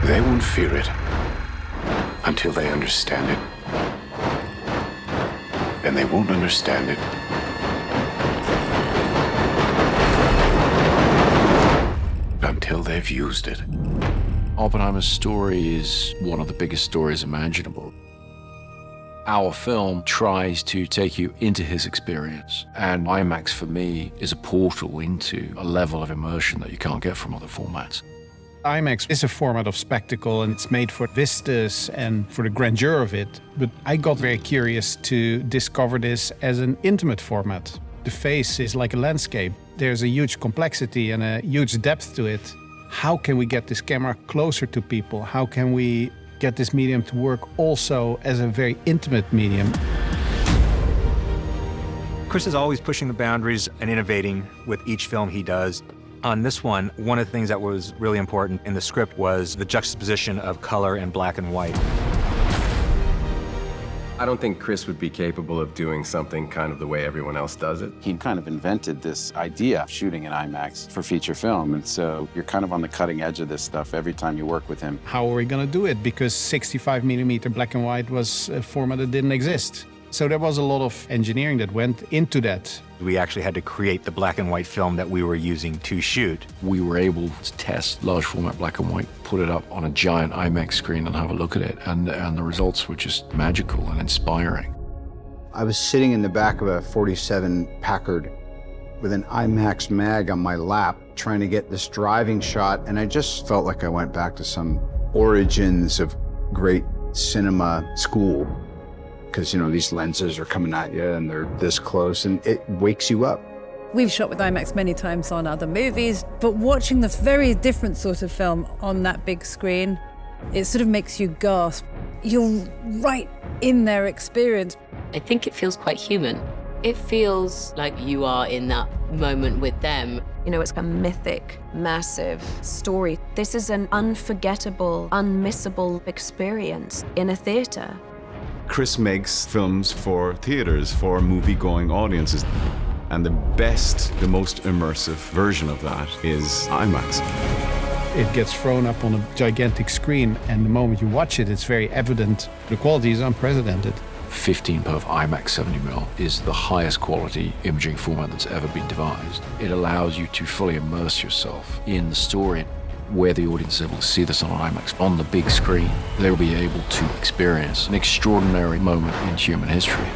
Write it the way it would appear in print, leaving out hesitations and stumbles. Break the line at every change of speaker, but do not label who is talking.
They won't fear it until they understand it. And they won't understand it until they've used it.
Oppenheimer's story is one of the biggest stories imaginable. Our film tries to take you into his experience, and IMAX for me is a portal into a level of immersion that you can't get from other formats.
IMAX is a format of spectacle, and it's made for vistas and for the grandeur of it. But I got very curious to discover this as an intimate format. The face is like a landscape. There's a huge complexity and a huge depth to it. How can we get this camera closer to people? How can we get this medium to work also as a very intimate medium?
Chris is always pushing the boundaries and innovating with each film he does. On this one of the things that was really important in the script was the juxtaposition of color and black and white.
I don't think Chris would be capable of doing something kind of the way everyone else does it.
He kind of invented this idea of shooting in IMAX for feature film, and so you're kind of on the cutting edge of this stuff every time you work with him.
How are we going to do it? Because 65mm black and white was a format that didn't exist. So there was a lot of engineering that went into that.
We actually had to create the black and white film that we were using to shoot.
We were able to test large format black and white, put it up on a giant IMAX screen and have a look at it, and the results were just magical and inspiring.
I was sitting in the back of a 47 Packard with an IMAX mag on my lap, trying to get this driving shot, and I just felt like I went back to some origins of great cinema school. Because, you know, these lenses are coming at you and they're this close, and it wakes you up.
We've shot with IMAX many times on other movies, but watching the very different sort of film on that big screen, it sort of makes you gasp. You're right in their experience.
I think it feels quite human. It feels like you are in that moment with them.
You know, it's a mythic, massive story. This is an unforgettable, unmissable experience in a theater.
Chris makes films for theaters, for movie-going audiences. And the best, the most immersive version of that is IMAX.
It gets thrown up on a gigantic screen, and the moment you watch it, it's very evident. The quality is unprecedented.
15 perf IMAX 70mm is the highest quality imaging format that's ever been devised. It allows you to fully immerse yourself in the story. Where the audience is able to see this on IMAX on the big screen, they'll be able to experience an extraordinary moment in human history.